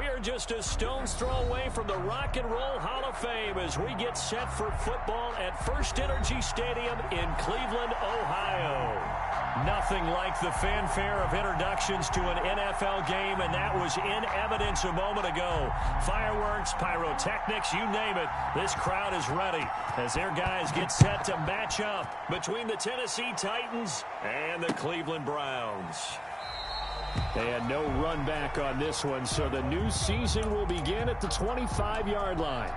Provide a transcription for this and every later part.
We are just a stone's throw away from the Rock and Roll Hall of Fame as we get set for football at First Energy Stadium in Cleveland, Ohio. Nothing like the fanfare of introductions to an NFL game, and that was in evidence a moment ago. Fireworks, pyrotechnics, you name it. This crowd is ready as their guys get set to match up between the Tennessee Titans and the Cleveland Browns. And no run back on this one, so the new season will begin at the 25-yard line.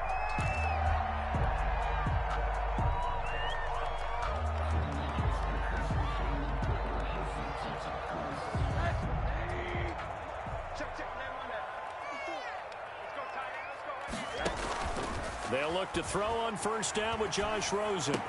They'll look to throw on first down with Josh Rosen.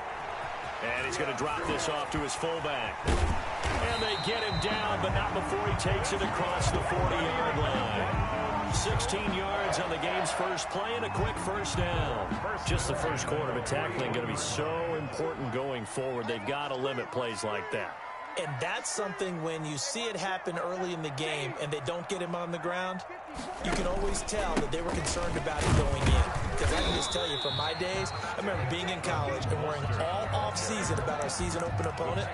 And he's going to drop this off to his fullback. And they get him down, but not before he takes it across the 40-yard line. 16 yards on the game's first play and a quick first down. Just the first quarter, but tackling going to be so important going forward. They've got to limit plays like that. And that's something when you see it happen early in the game and they don't get him on the ground, you can always tell that they were concerned about it going in. Because I can just tell you, from my days, I remember being in college and worrying all off-season about our season open opponent,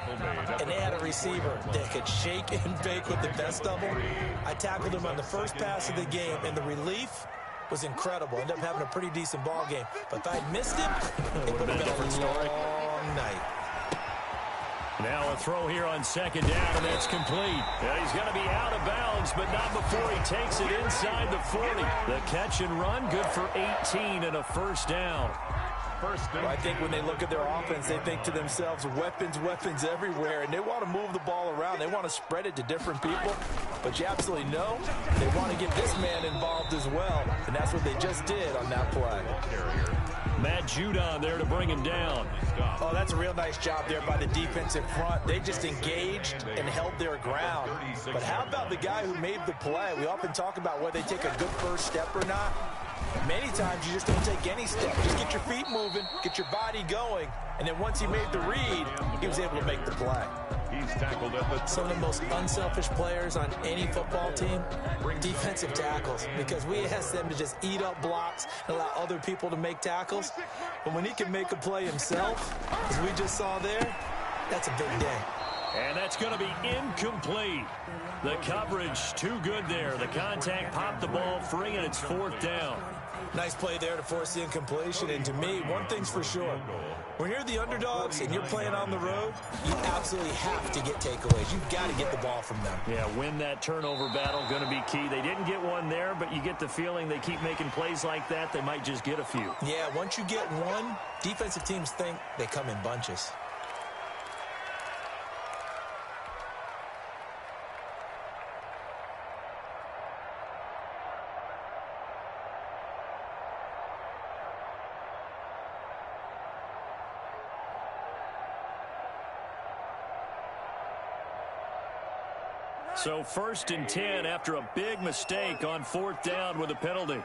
and they had a receiver that could shake and bake with the best of them. I tackled him on the first pass of the game, and the relief was incredible. Ended up having a pretty decent ball game. But if I had missed him, it would have been a long night. Now a throw here on second down, and that's complete. Yeah, he's going to be out of bounds, but not before he takes it inside the 40. The catch and run, good for 18 and a first down. Well, I think when they look at their offense, they think to themselves, weapons everywhere, and they want to move the ball around. They want to spread it to different people, but you absolutely know they want to get this man involved as well, and that's what they just did on that play. Matt Judon there to bring him down. Oh, that's a real nice job there by the defensive front. They just engaged and held their ground. But how about the guy who made the play? We often talk about whether they take a good first step or not. Many times you just don't take any step. Just get your feet moving, get your body going, and then once he made the read, he was able to make the play. He's tackled at the... Some of the most unselfish players on any football team, defensive tackles, because we ask them to just eat up blocks and allow other people to make tackles. But when he can make a play himself, as we just saw there, that's a big day. And that's going to be incomplete. The coverage too good there. The contact popped the ball free, and it's fourth down. Nice play there to force the incompletion. And to me, one thing's for sure. When you're the underdogs and you're playing on the road, you absolutely have to get takeaways. You've got to get the ball from them. Yeah, win that turnover battle, going to be key. They didn't get one there, but you get the feeling they keep making plays like that, they might just get a few. Yeah, once you get one, defensive teams think they come in bunches. So 1st and 10 after a big mistake on fourth down with a penalty.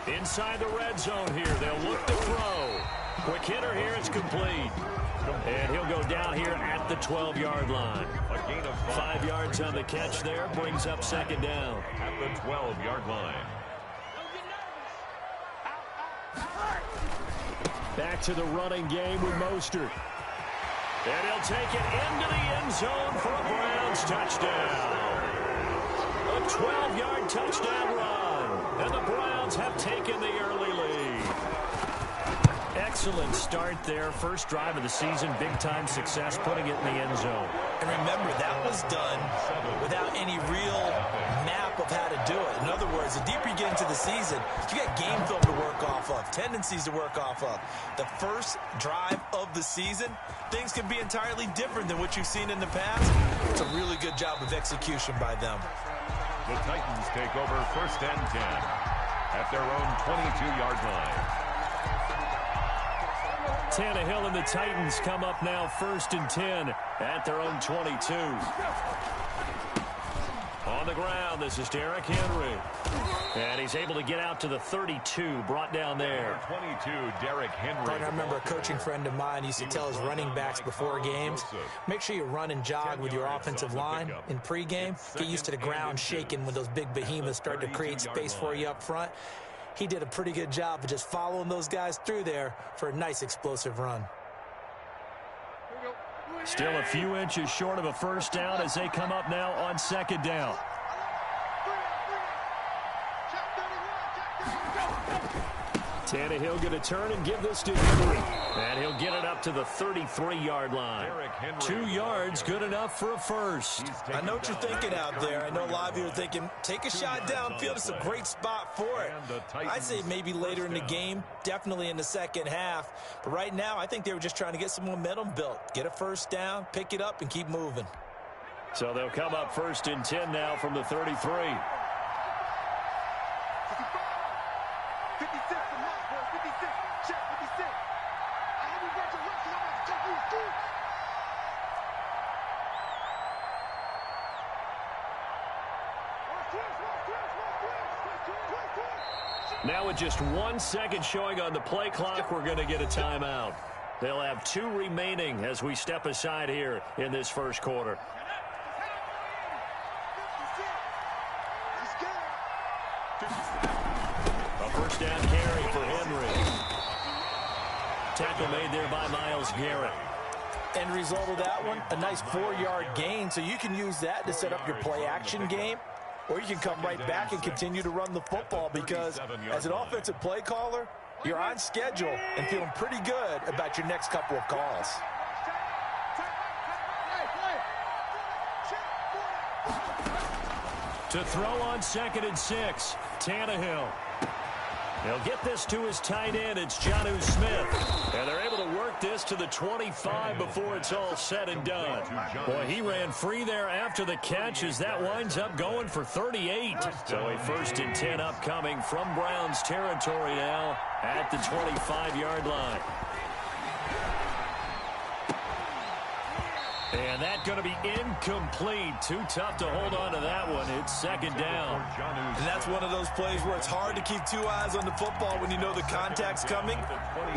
Inside the red zone here. They'll look to throw. Quick hitter here. It's complete. And he'll go down here at the 12-yard line. A gain of 5 yards on the catch there. Brings up second down. At the 12-yard line. Back to the running game with Mostert. And he'll take it into the end zone for a Browns touchdown. A 12-yard touchdown run. And the Browns have taken the early lead. Excellent start there. First drive of the season. Big-time success putting it in the end zone. And remember, that was done without any real map of how to do it. In other words, the deeper you get into the season, you got game film to work off of, tendencies to work off of. The first drive of the season, things can be entirely different than what you've seen in the past. It's a really good job of execution by them. The Titans take over 1st and 10 at their own 22-yard line. Tannehill and the Titans come up now 1st and 10 at their own 22. On On the ground, this is Derrick Henry. And he's able to get out to the 32, brought down there. 22, Derrick Henry. I remember a coaching friend of mine used to tell his running backs before games, make sure you run and jog with your offensive line in pregame. Get used to the ground shaking when those big behemoths start to create space for you up front. He did a pretty good job of just following those guys through there for a nice explosive run. Still a few inches short of a first down as they come up now on second down. Tannehill going to turn and give this to Henry. And he'll get it up to the 33-yard line. 2 yards, good enough for a first. I know what you're thinking out there. I know a lot of you are thinking, take a shot downfield. It's a great spot for it. I'd say maybe later in the game, definitely in the second half. But right now, I think they were just trying to get some momentum built. Get a first down, pick it up, and keep moving. So they'll come up first and 10 now from the 33. Now with just 1 second showing on the play clock, we're going to get a timeout. They'll have 2 remaining as we step aside here in this first quarter. A first down carry for Henry. Tackle made there by Myles Garrett. End result of that one, a nice 4-yard gain, so you can use that to set up your play-action game. Or you can come right back and continue to run the football because as an offensive play caller, you're on schedule and feeling pretty good about your next couple of calls. To throw on 2nd and 6, Tannehill. He'll get this to his tight end. It's Jonnu Smith. And they're able to work this to the 25 before it's all said and done. Boy, he ran free there after the catch as that winds up going for 38. So a 1st and 10 upcoming from Browns territory now at the 25-yard line. And that's going to be incomplete. Too tough to hold on to that one. It's 2nd down. And that's one of those plays where it's hard to keep 2 eyes on the football when you know the contact's coming,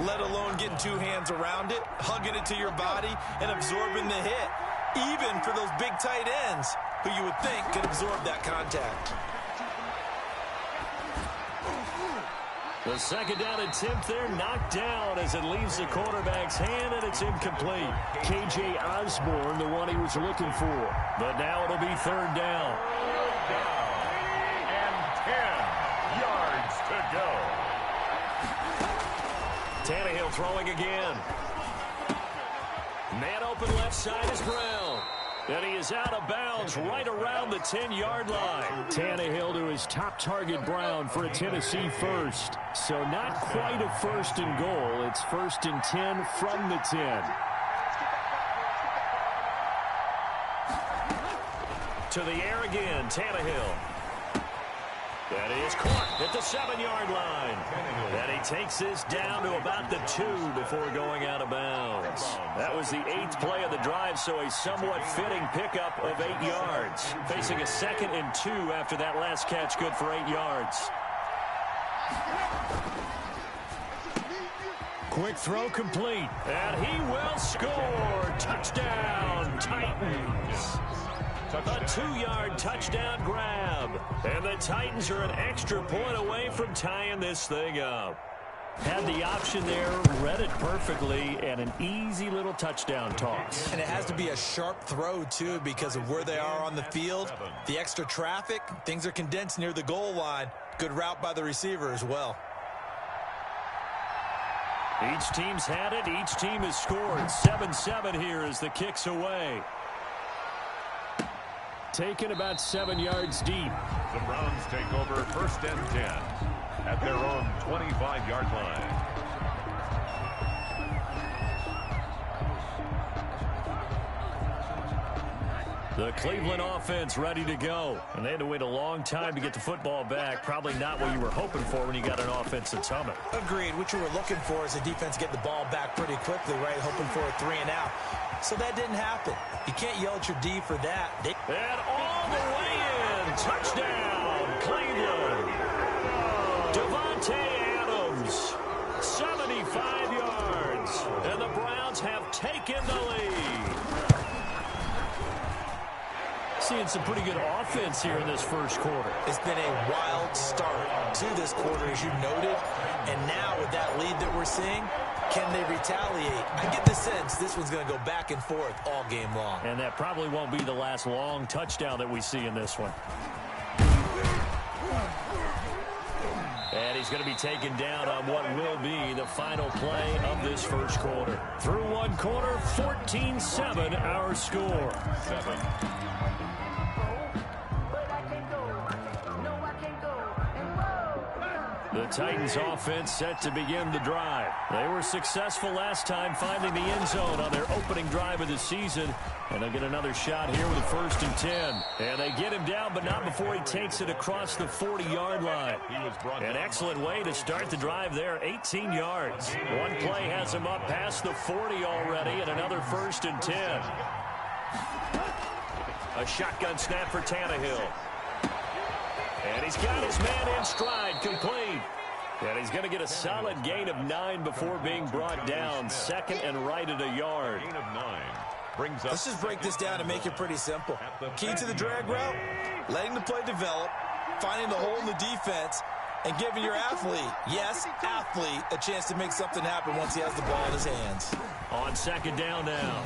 let alone getting 2 hands around it, hugging it to your body, and absorbing the hit, even for those big tight ends who you would think could absorb that contact. The 2nd down attempt there knocked down as it leaves the quarterback's hand, and it's incomplete. K.J. Osborne, the one he was looking for. But now it'll be 3rd down. And 10 yards to go. Tannehill throwing again. Man open left side is Brown. And he is out of bounds right around the 10-yard line. Tannehill to his top target, Brown, for a Tennessee first. So not quite a 1st and goal. It's 1st and 10 from the 10. To the air again, Tannehill. That is caught at the 7-yard line. And he takes this down to about the 2 before going out of bounds. That was the 8th play of the drive, so a somewhat fitting pickup of 8 yards. Facing a 2nd and 2 after that last catch, good for 8 yards. Quick throw complete, and he will score. Touchdown, Titans. A 2-yard touchdown grab. And the Titans are an extra point away from tying this thing up. Had the option there, read it perfectly, and an easy little touchdown toss. And it has to be a sharp throw, too, because of where they are on the field. The extra traffic, things are condensed near the goal line. Good route by the receiver as well. Each team's had it. Each team has scored. 7-7 here as the kick's away. Taken about 7 yards deep. The Browns take over 1st and 10 at their own 25-yard line. The Cleveland offense ready to go. And they had to wait a long time to get the football back. Probably not what you were hoping for when you got an offense that's humming. Agreed. What you were looking for is the defense get the ball back pretty quickly, right? Hoping for a 3 and out. So that didn't happen. You can't yell at your D for that. And all the way in. touchdown, Cleveland. Davante Adams, 75 yards, and the Browns have taken the lead. Seeing some pretty good offense here in this first quarter. It's been a wild start to this quarter, as you noted. And now with that lead that we're seeing, can they retaliate? I get the sense this one's going to go back and forth all game long. And that probably won't be the last long touchdown that we see in this one. And he's going to be taken down on what will be the final play of this first quarter. Through one quarter, 14-7 our score. 7. The Titans offense set to begin the drive. They were successful last time finding the end zone on their opening drive of the season. And they'll get another shot here with a 1st and 10. And they get him down, but not before he takes it across the 40-yard line. An excellent way to start the drive there, 18 yards. One play has him up past the 40 already, and another 1st and 10. A shotgun snap for Tannehill. And he's got his man in stride, complete. And he's going to get a solid gain of 9 before being brought down. 2nd and right at a yard. Gain of 9. Brings up. Let's just break this down and make it pretty simple. Key to the drag route, letting the play develop, finding the hole in the defense, and giving your athlete, yes, athlete, a chance to make something happen once he has the ball in his hands. On 2nd down now,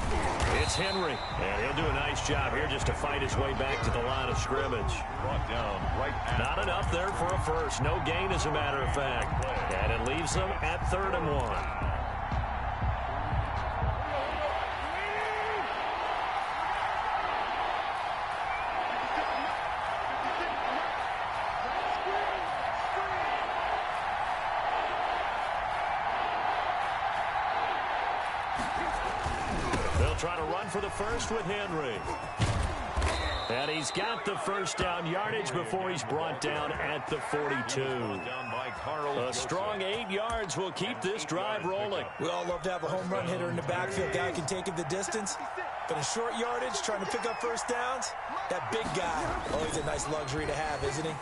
it's Henry. And he'll do a nice job here just to fight his way back to the line of scrimmage. Brought down right at. Not enough there for a first. No gain, as a matter of fact. And it leaves them at 3rd and 1. Try to run for the first with Henry. And he's got the first down yardage before he's brought down at the 42. A strong 8 yards will keep this drive rolling. We all love to have a home run hitter in the backfield. Guy can take it the distance. But in short yardage, trying to pick up first downs, that big guy, always a nice luxury to have, isn't he?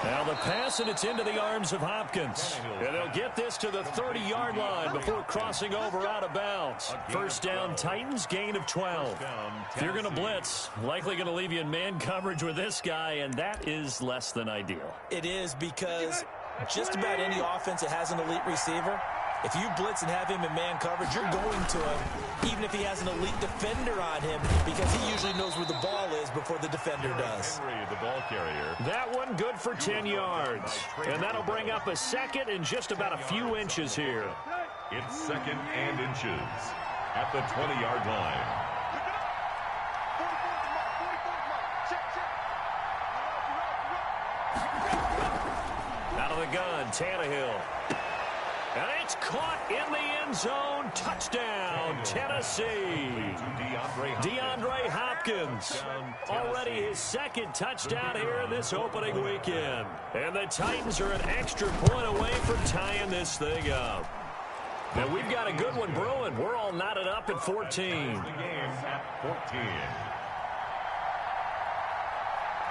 Now the pass, and it's into the arms of Hopkins. And they'll get this to the 30-yard line before crossing over out of bounds. First down, Titans, gain of 12. If you're going to blitz, likely going to leave you in man coverage with this guy, and that is less than ideal. It is, because just about any offense that has an elite receiver, if you blitz and have him in man coverage, you're going to him, even if he has an elite defender on him, because he usually knows where the ball is before the defender does. Henry, the ball carrier. That one good for 10 yards. And that'll bring up a 2nd and just about a few inches here. It's 2nd and inches at the 20-yard line. Out of the gun, Tannehill. And it's caught in the end zone. Touchdown, Tennessee. DeAndre Hopkins. Already his 2nd touchdown here in this opening weekend. And the Titans are an extra point away from tying this thing up. And we've got a good one brewing. We're all knotted up at 14. The game at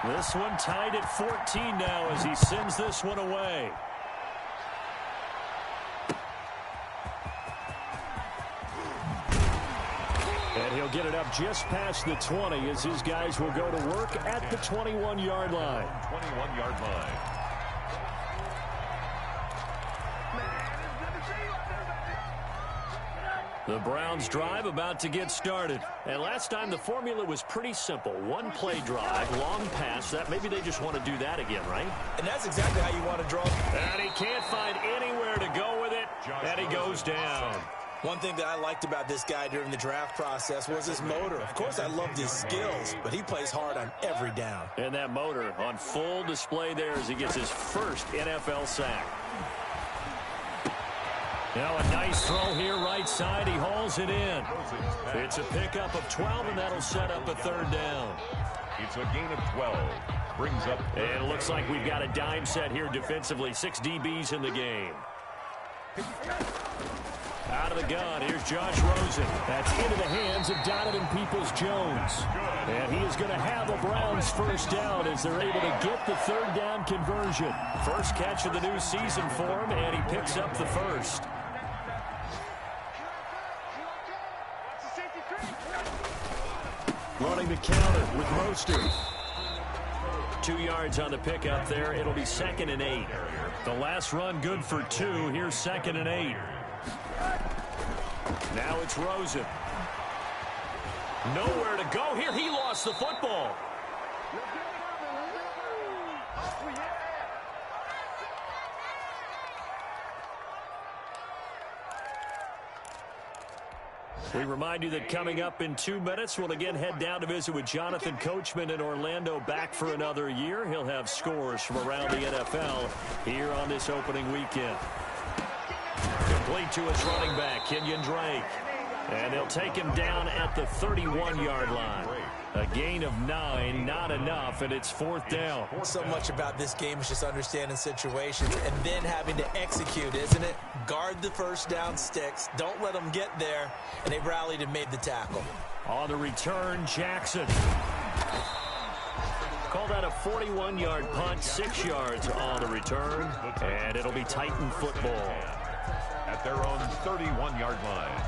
14. This one tied at 14 now as he sends this one away. And he'll get it up just past the 20 as his guys will go to work at the 21-yard line. 21-yard line. The Browns drive about to get started. And last time the formula was pretty simple. One play drive, long pass. That maybe they just want to do that again, right? And that's exactly how you want to draw. And he can't find anywhere to go with it. And he goes down. One thing that I liked about this guy during the draft process was his motor. Of course, I loved his skills, but he plays hard on every down. And that motor on full display there as he gets his first NFL sack. Now a nice throw here right side. He hauls it in. It's a pickup of 12, and that'll set up a 3rd down. It's a gain of 12. Brings up. And it looks like we've got a dime set here defensively. 6 DBs in the game. Out of the gun, here's Josh Rosen. That's into the hands of Donovan Peoples-Jones. And he is going to have a Browns first down as they're able to get the third down conversion. First catch of the new season for him, and he picks up the first. Running the counter with Mostert. 2 yards on the pickup there. It'll be 2nd and 8. The last run good for 2. Here's 2nd and 8. Now it's Rosen. Nowhere to go here. He lost the football. We remind you that coming up in 2 minutes, we'll again head down to visit with Jonathan Coachman in Orlando, back for another year. He'll have scores from around the NFL here on this opening weekend. Complete to his running back, Kenyon Drake. And they'll take him down at the 31-yard line. A gain of 9, not enough, and it's 4th down. So much about this game is just understanding situations and then having to execute, isn't it? Guard the first down sticks. Don't let them get there. And they rallied and made the tackle. On the return, Jackson. Call that a 41-yard punt, 6 yards on the return. And it'll be Titan football. At their own 31-yard line.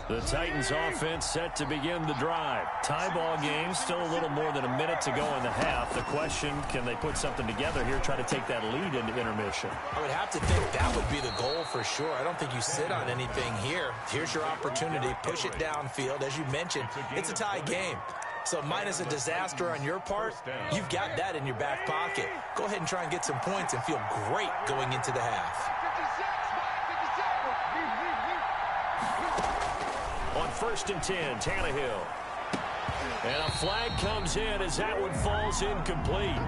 The Titans offense set to begin the drive. Tie ball game, still a little more than a minute to go in the half. The question, can they put something together here, try to take that lead into intermission? I would have to think that would be the goal for sure. I don't think you sit on anything here. Here's your opportunity. Push it downfield. As you mentioned, it's a tie game. So minus a disaster on your part, you've got that in your back pocket. Go ahead and try and get some points and feel great going into the half. On 1st and 10, Tannehill. And a flag comes in as that one falls incomplete.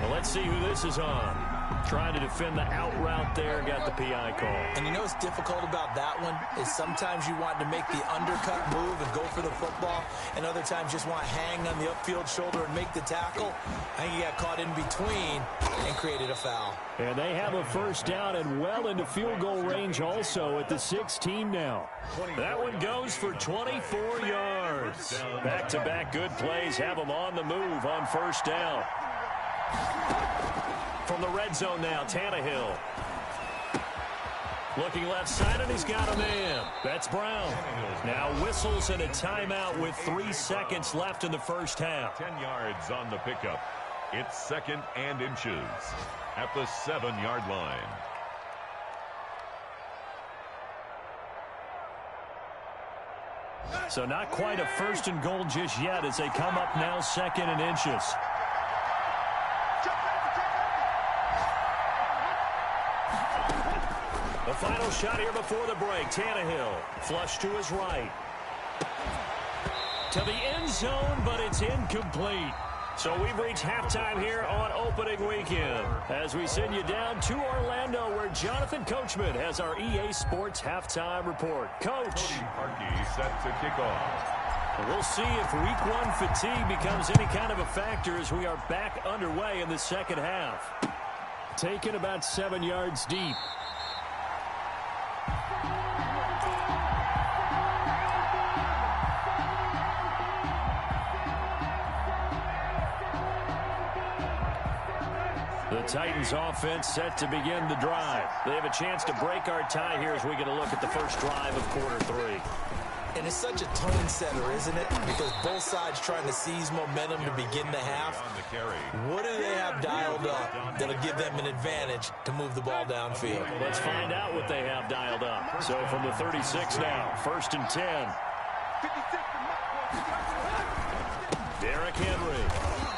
Well, let's see who this is on. Trying to defend the out route there, got the PI call. And you know what's difficult about that one is sometimes you want to make the undercut move and go for the football, and other times just want to hang on the upfield shoulder and make the tackle. I think he got caught in between and created a foul. And they have a first down and well into field goal range also at the 16 now. That one goes for 24 yards. Back-to-back good plays have them on the move on first down. From the red zone now, Tannehill. Looking left side, and he's got a man. That's Brown. Now whistles and a timeout with 3 seconds left in the first half. 10 yards on the pickup. It's 2nd and inches at the 7-yard line. So not quite a 1st and goal just yet as they come up now 2nd and inches. The final shot here before the break. Tannehill flush to his right. To the end zone, but it's incomplete. So we've reached halftime here on opening weekend as we send you down to Orlando where Jonathan Coachman has our EA Sports halftime report. Coach. Harkey set to kick off. We'll see if week 1 fatigue becomes any kind of a factor as we are back underway in the second half. Taken about 7 yards deep. The Titans offense set to begin the drive. They have a chance to break our tie here as we get a look at the first drive of quarter 3. And it's such a tone setter, isn't it? Because both sides trying to seize momentum to begin the half. What do they have dialed up that'll give them an advantage to move the ball downfield? Let's find out what they have dialed up. So from the 36 now, 1st and 10. Derrick Henry.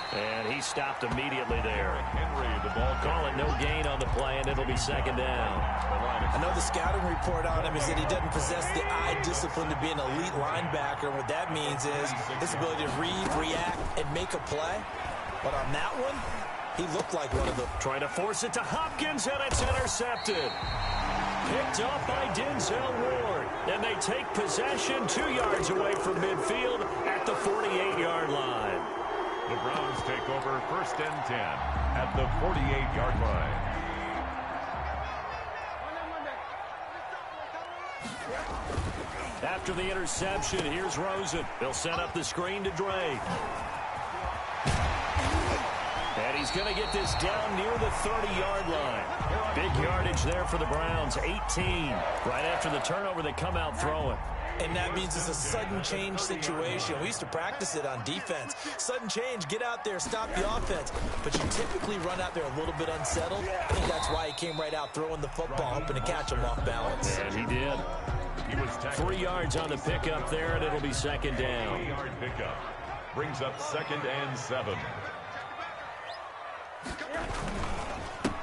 And he stopped immediately there. Henry, the ball. Call it no gain on the play, and it'll be 2nd down. I know the scouting report on him is that he doesn't possess the eye discipline to be an elite linebacker. What that means is his ability to read, react, and make a play. But on that one, he looked like one of the... Trying to force it to Hopkins, and it's intercepted. Picked up by Denzel Ward. And they take possession 2 yards away from midfield at the 48-yard line. The Browns take take over 1st and 10 at the 48-yard line. After the interception, here's Rosen. They'll set up the screen to Drake. And he's going to get this down near the 30-yard line. Big yardage there for the Browns, 18. Right after the turnover, they come out throwing. And that means it's a sudden change situation. We used to practice it on defense. Sudden change, get out there, stop the offense. But you typically run out there a little bit unsettled. I think that's why he came right out throwing the football, hoping to catch him off balance. And he did. 3 yards on the pickup there, and it'll be 2nd down. 3-yard pickup brings up 2nd and 7.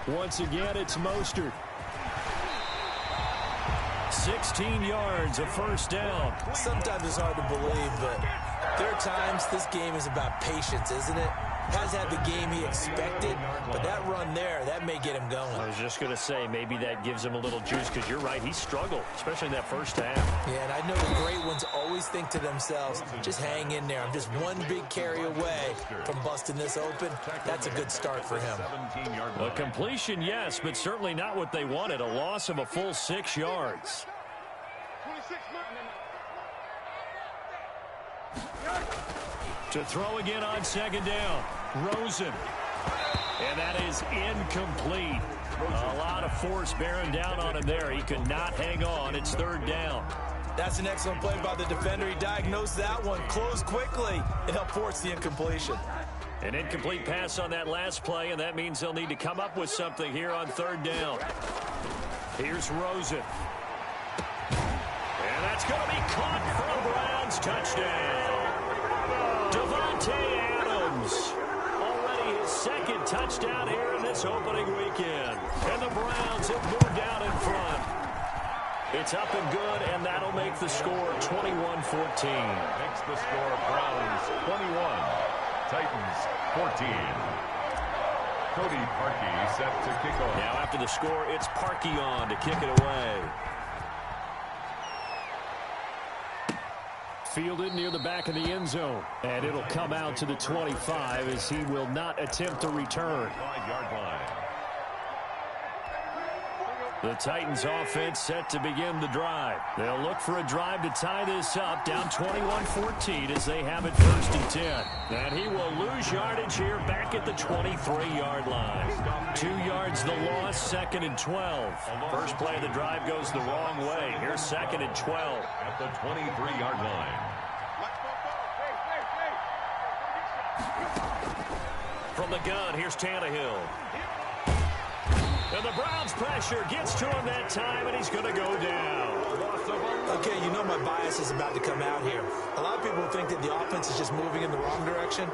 Once again, it's Mostert. 16 yards, a 1st down. Sometimes it's hard to believe, but there are times this game is about patience, isn't it? Has had the game he expected, but that run there, that may get him going. I was just going to say, maybe that gives him a little juice, because you're right, he struggled, especially in that 1st half. Yeah, and I know the great ones always think to themselves, just hang in there. I'm just one big carry away from busting this open. That's a good start for him. A completion, yes, but certainly not what they wanted. A loss of a full 6 yards. To throw again on 2nd down. Rosen. And that is incomplete. A lot of force bearing down on him there. He could not hang on. It's 3rd down. That's an excellent play by the defender. He diagnosed that one, closed quickly, and helped force the incompletion. An incomplete pass on that last play, and that means they'll need to come up with something here on 3rd down. Here's Rosen. And that's going to be caught for a Browns touchdown. Davante Adams, already his 2nd touchdown here in this opening weekend. And the Browns have moved out in front. It's up and good, and that'll make the score 21-14. Makes the score Browns 21, Titans 14. Cody Parkey set to kick off. Now after the score, it's Parkey on to kick it away. Fielded near the back of the end zone. And it'll come out to the 25 as he will not attempt to return. 5-yard line. The Titans offense set to begin the drive. They'll look for a drive to tie this up, down 21-14 as they have it 1st and 10. And he will lose yardage here back at the 23-yard line. 2 yards the loss, 2nd and 12. First play of the drive goes the wrong way. Here's 2nd and 12. At the 23-yard line. From the gun, here's Tannehill. And the Browns pressure gets to him that time, and he's going to go down. Okay, you know my bias is about to come out here. A lot of people think that the offense is just moving in the wrong direction.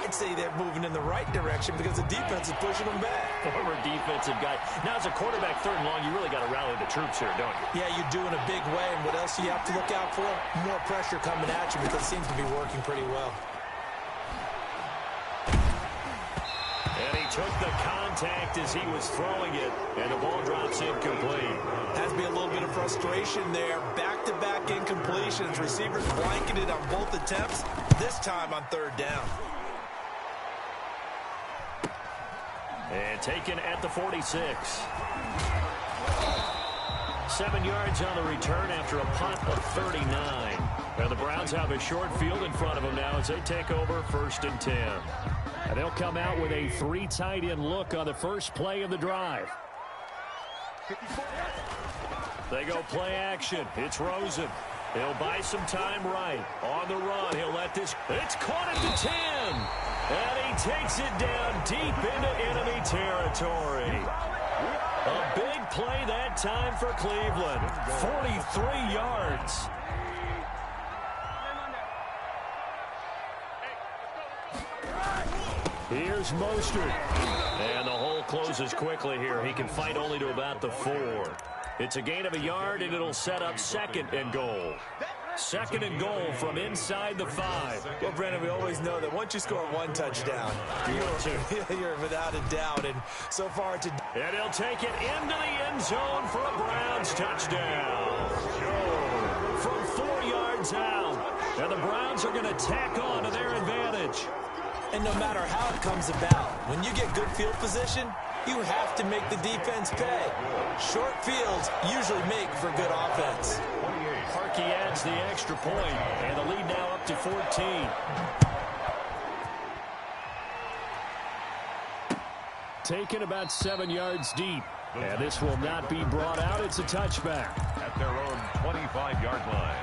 I'd say they're moving in the right direction because the defense is pushing them back. Former defensive guy. Now, as a quarterback, 3rd and long, you really got to rally the troops here, don't you? Yeah, you do in a big way. And what else do you have to look out for? More pressure coming at you because it seems to be working pretty well. And he took the contact as he was throwing it, and the ball drops incomplete. Has to be a little bit of frustration there. Back-to-back incompletions. Receivers blanketed on both attempts, this time on 3rd down. And taken at the 46. 7 yards on the return after a punt of 39. And the Browns have a short field in front of them now as they take over 1st and 10. And they'll come out with a 3 tight end look on the first play of the drive. They go play action. It's Rosen. He'll buy some time right. On the run, he'll let this. It's caught at the 10. And he takes it down deep into enemy territory. A big play that time for Cleveland. 43 yards. Here's Mostert. And the hole closes quickly here. He can fight only to about the 4. It's a gain of a yard, and it'll set up 2nd and goal. 2nd and goal from inside the 5. Well, Brandon, we always know that once you score 1 touchdown, you're without a doubt. And so far, and he'll take it into the end zone for a Browns touchdown. From 4 yards out. And the Browns are going to tack on to their advantage. And no matter how it comes about, when you get good field position, you have to make the defense pay. Short fields usually make for good offense. Harkey adds the extra point, and the lead now up to 14. Taken about 7 yards deep. And this will not be brought out. It's a touchback. At their own 25-yard line.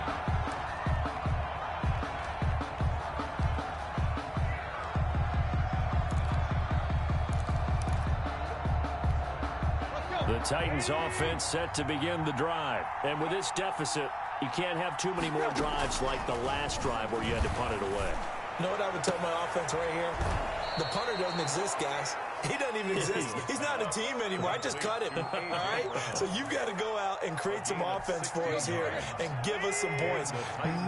The Titans offense set to begin the drive. And with this deficit, you can't have too many more drives like the last drive where you had to punt it away. You know what I would tell my offense right here? The punter doesn't exist, guys. He doesn't even exist. He's not a team anymore. I just cut him, all right? So you've got to go out and create some offense for us here and give us some points.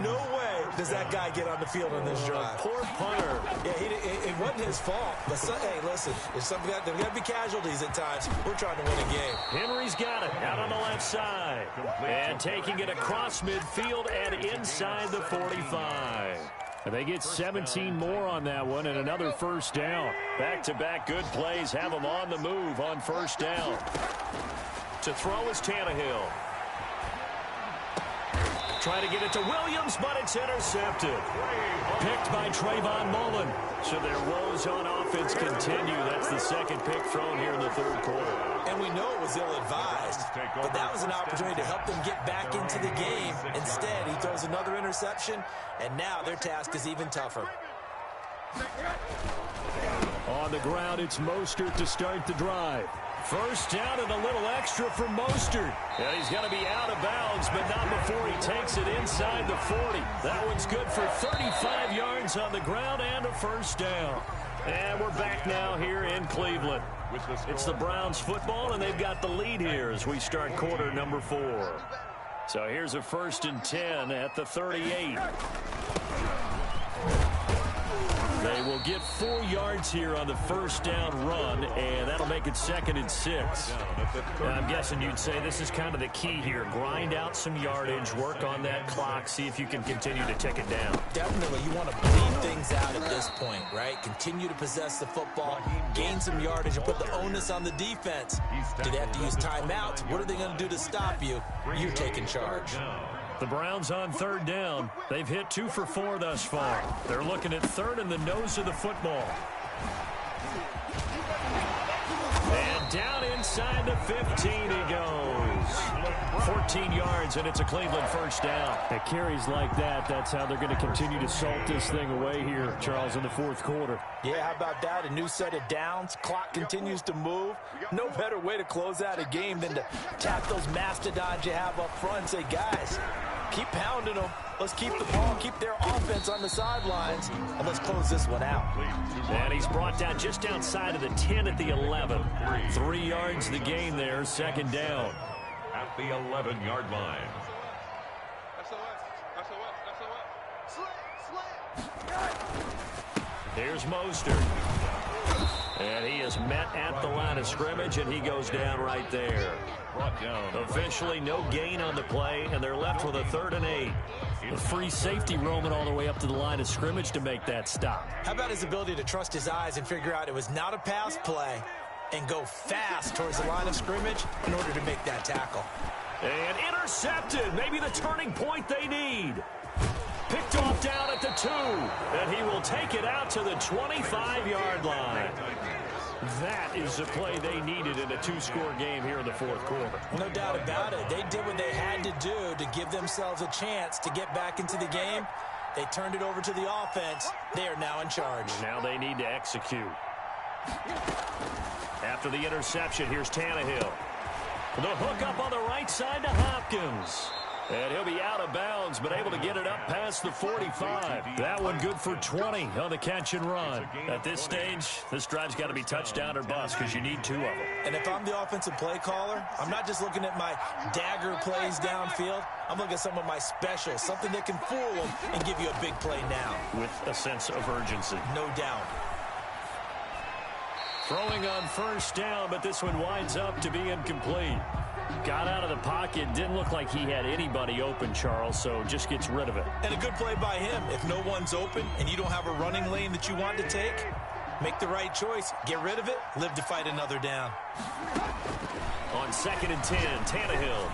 No way does that guy get on the field on this drive. Poor punter. Yeah, it wasn't his fault. But, hey, listen, there's got to be casualties at times. We're trying to win a game. Henry's got it out on the left side. And taking it across midfield and inside the 45. They get 17 more on that one and another first down. Back-to-back good plays have them on the move on first down. To throw is Tannehill. Try to get it to Williams, but it's intercepted. Picked by Trayvon Mullen. So their woes on offense continue. That's the second pick thrown here in the third quarter. And we know it was ill-advised, but that was an opportunity to help them get back into the game. Instead, he throws another interception, and now their task is even tougher. On the ground, it's Mostert to start the drive. First down and a little extra for Mostert. And he's going to be out of bounds, but not before he takes it inside the 40. That one's good for 35 yards on the ground and a first down. And we're back now here in Cleveland. It's the Browns football, and they've got the lead here as we start quarter number 4. So here's a 1st and 10 at the 38. They will get 4 yards here on the first down run, and that'll make it 2nd and 6. I'm guessing you'd say this is kind of the key here. Grind out some yardage, work on that clock, see if you can continue to tick it down. Definitely. You want to bleed things out at this point, right? Continue to possess the football, gain some yardage, and put the onus on the defense. Do they have to use timeouts? What are they going to do to stop you? You're taking charge. The Browns on 3rd down. They've hit 2 for 4 thus far. They're looking at 3rd in the nose of the football. And down inside the 15 he goes. 14 yards, and it's a Cleveland first down. At carries like that, that's how they're going to continue to salt this thing away here, Charles, in the 4th quarter. Yeah, how about that? A new set of downs. Clock continues to move. No better way to close out a game than to tap those mastodons you have up front and say, guys, keep pounding them. Let's keep the ball, keep their offense on the sidelines, and let's close this one out. And he's brought down just outside of the 10 at the 11. 3 yards the gain there, 2nd down. At the 11-yard line. Here's Mostert. And he is met at the line of scrimmage, and he goes down right there. Brought down. Officially no gain on the play, and they're left with a 3rd and 8. A free safety roaming all the way up to the line of scrimmage to make that stop. How about his ability to trust his eyes and figure out it was not a pass play and go fast towards the line of scrimmage in order to make that tackle. And intercepted. Maybe the turning point they need. Picked off down at the 2. And he will take it out to the 25-yard line. That is the play they needed in a 2-score game here in the 4th quarter. No doubt about it. They did what they had to do to give themselves a chance to get back into the game. They turned it over to the offense. They are now in charge. Now they need to execute. After the interception, here's Tannehill. The hook up on the right side to Hopkins. And he'll be out of bounds, but able to get it up past the 45. That one good for 20 on the catch and run. At this stage, this drive's got to be touchdown or bust because you need 2 of them. And if I'm the offensive play caller, I'm not just looking at my dagger plays downfield. I'm looking at some of my specials, something that can fool them and give you a big play now. With a sense of urgency. No doubt. Throwing on first down, but this one winds up to be incomplete. Got out of the pocket. Didn't look like he had anybody open, Charles, so just gets rid of it. And a good play by him. If no one's open and you don't have a running lane that you want to take, make the right choice. Get rid of it. Live to fight another down. On 2nd and 10, Tannehill.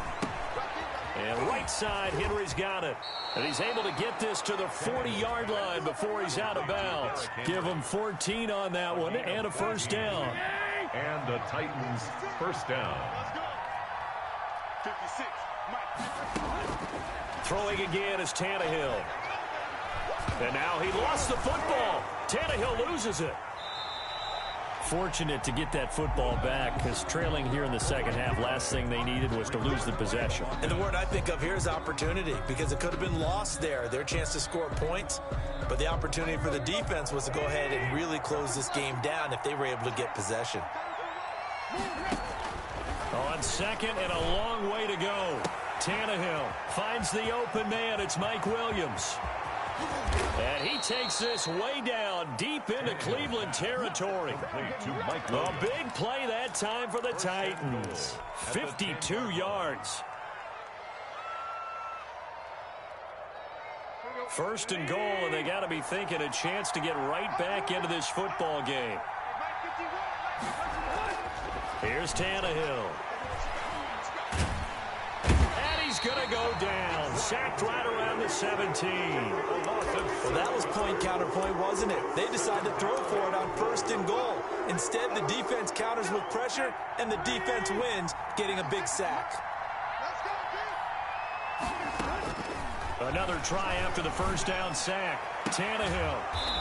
And right side, Henry's got it. And he's able to get this to the 40-yard line before he's out of bounds. Give him 14 on that one and a first down. And the Titans first down. 56. Throwing again is Tannehill. And now he lost the football. Tannehill loses it. Fortunate to get that football back because trailing here in the second half, last thing they needed was to lose the possession. And the word I think of here is opportunity, because it could have been lost there, their chance to score points. But the opportunity for the defense was to go ahead and really close this game down if they were able to get possession. On second and a long way to go. Tannehill finds the open man. It's Mike Williams. And he takes this way down deep into Cleveland territory. A big play that time for the Titans. 52 yards. First and goal, and they got to be thinking a chance to get right back into this football game. Here's Tannehill. And he's going to go down. Sacked right around the 17. Well, that was point counterpoint, wasn't it? They decided to throw for it on 1st and goal. Instead, the defense counters with pressure, and the defense wins, getting a big sack. Another try after the first down sack. Tannehill.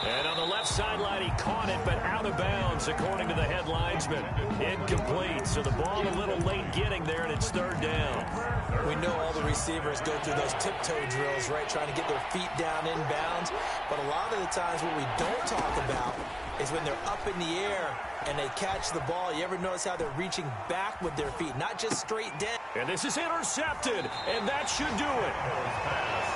And on the left sideline, he caught it, but out of bounds, according to the head linesman. Incomplete. So the ball a little late getting there, and it's 3rd down. We know all the receivers go through those tiptoe drills, right, trying to get their feet down in bounds. But a lot of the times what we don't talk about is when they're up in the air and they catch the ball. You ever notice how they're reaching back with their feet, not just straight down? And this is intercepted, and that should do it.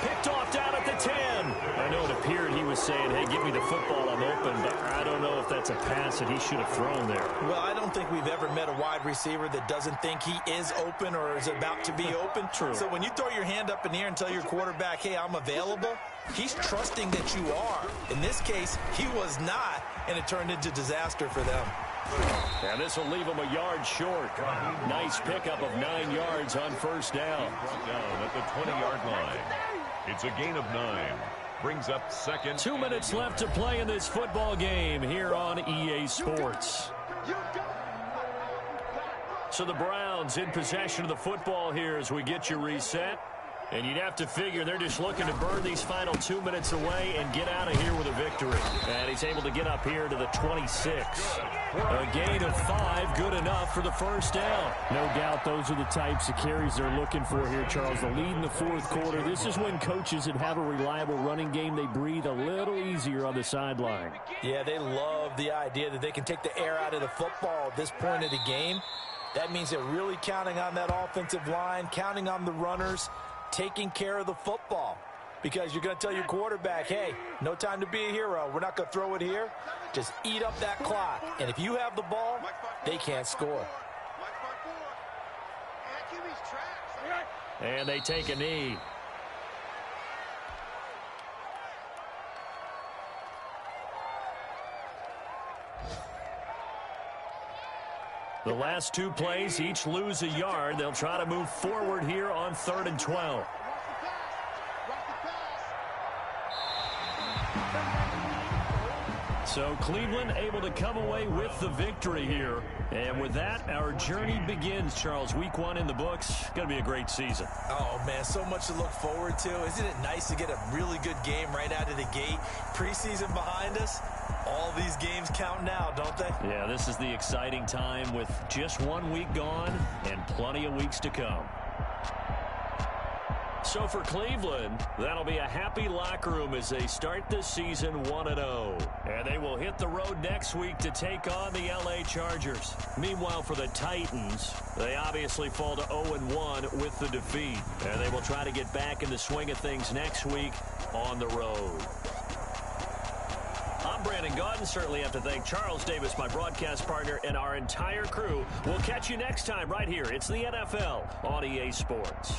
Picked off down at the 10. I know it appeared he was saying, hey, give me the football, I'm open, but I don't know if that's a pass that he should have thrown there. Well, I don't think we've ever met a wide receiver that doesn't think he is open or is about to be open. True. So when you throw your hand up in the air and tell your quarterback, hey, I'm available, he's trusting that you are. In this case, he was not, and it turned into disaster for them. And this will leave him a yard short. Nice pickup of 9 yards on first down. Down at the 20-yard line. It's a gain of 9. Brings up second. 2 minutes left to play in this football game here on EA Sports. So the Browns in possession of the football here as we get you reset. And you'd have to figure they're just looking to burn these final 2 minutes away and get out of here with a victory. And he's able to get up here to the 26. A gain of 5, good enough for the first down. No doubt those are the types of carries they're looking for here, Charles. The lead in the 4th quarter. This is when coaches that have a reliable running game, they breathe a little easier on the sideline. Yeah, they love the idea that they can take the air out of the football at this point of the game. That means they're really counting on that offensive line, counting on the runners, taking care of the football, because you're going to tell your quarterback, hey, no time to be a hero. We're not going to throw it here. Just eat up that clock. And if you have the ball, they can't score. And they take a knee. The last 2 plays, each lose a yard. They'll try to move forward here on 3rd and 12. So Cleveland able to come away with the victory here. And with that, our journey begins, Charles. Week 1 in the books. Going to be a great season. Oh, man, so much to look forward to. Isn't it nice to get a really good game right out of the gate? Preseason behind us. All these games count now, don't they? Yeah, this is the exciting time with just 1 week gone and plenty of weeks to come. So for Cleveland, that'll be a happy locker room as they start this season 1-0. And they will hit the road next week to take on the LA Chargers. Meanwhile, for the Titans, they obviously fall to 0-1 with the defeat. And they will try to get back in the swing of things next week on the road. I'm Brandon Brandon Gaudin. Certainly have to thank Charles Davis, my broadcast partner, and our entire crew. We'll catch you next time right here. It's the NFL on EA Sports.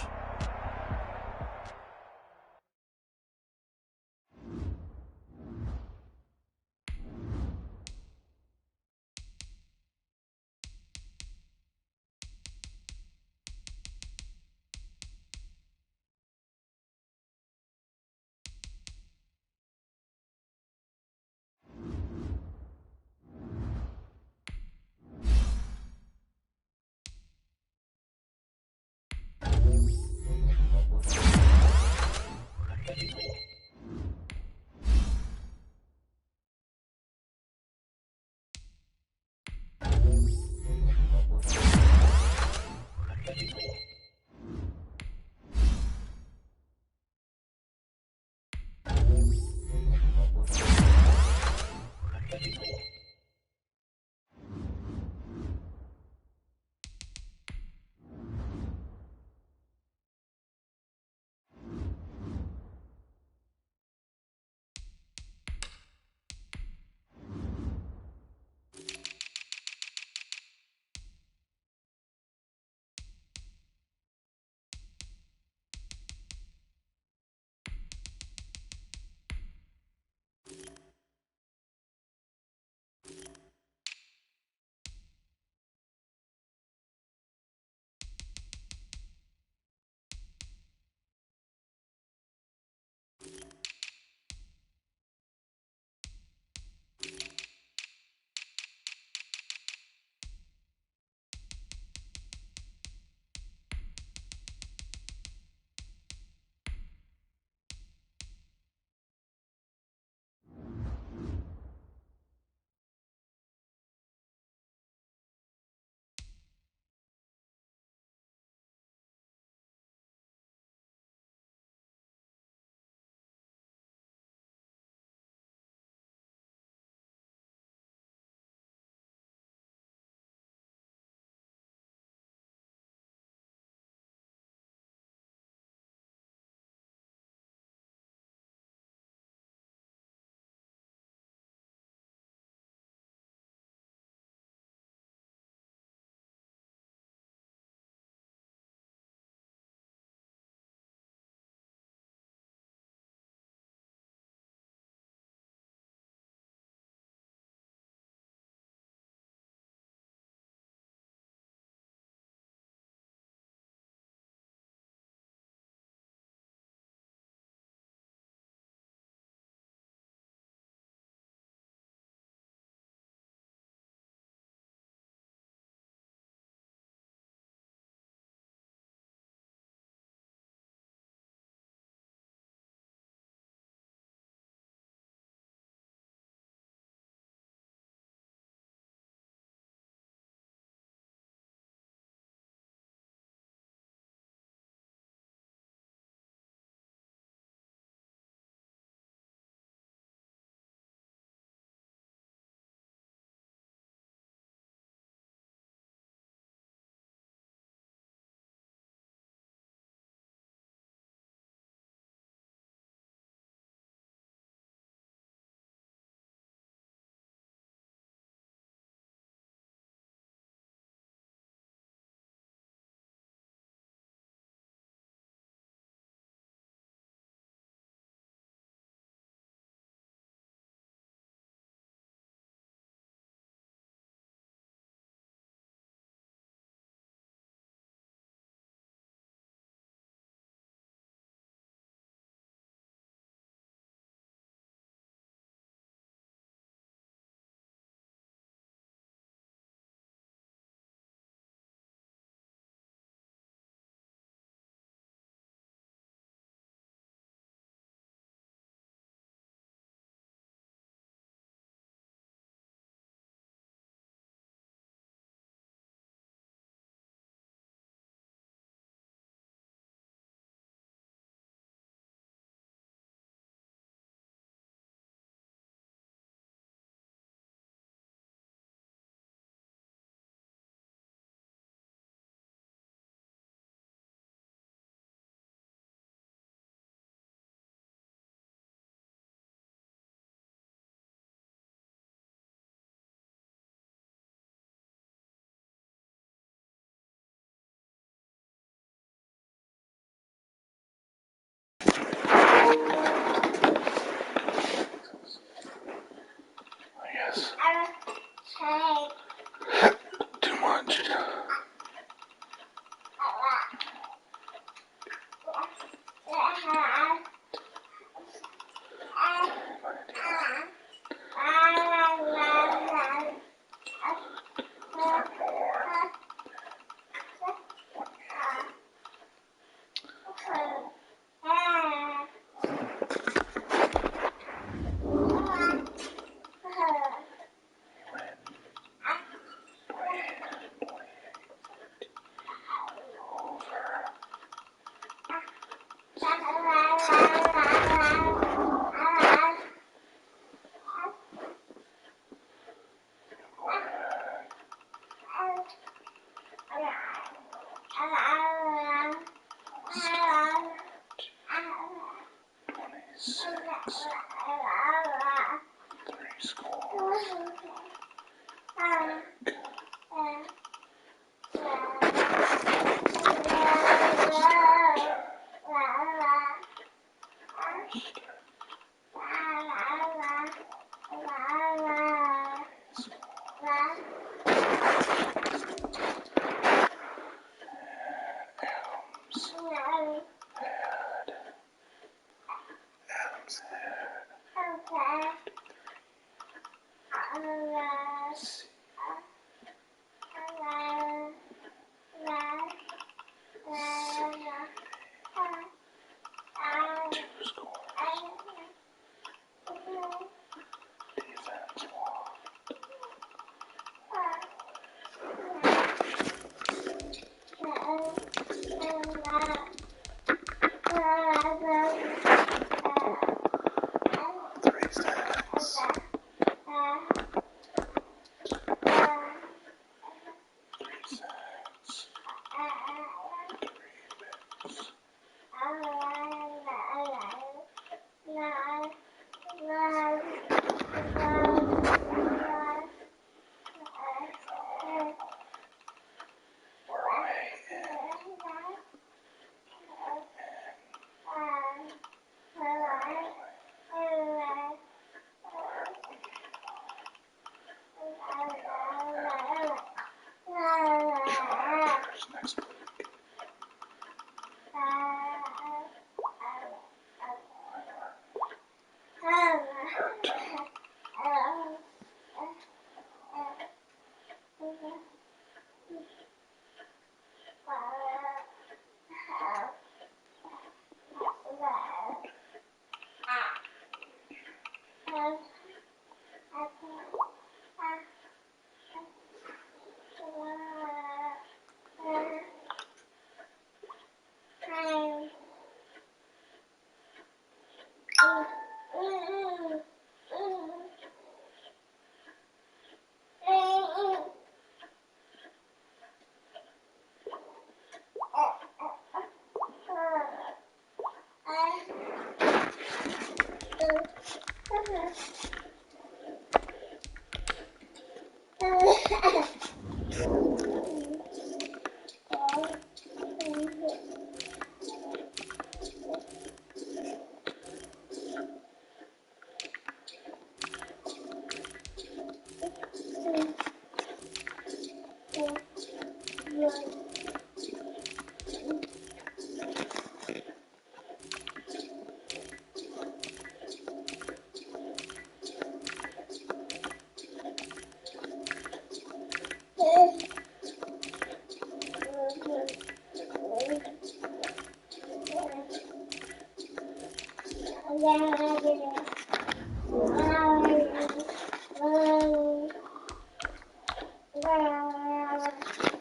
Yeah.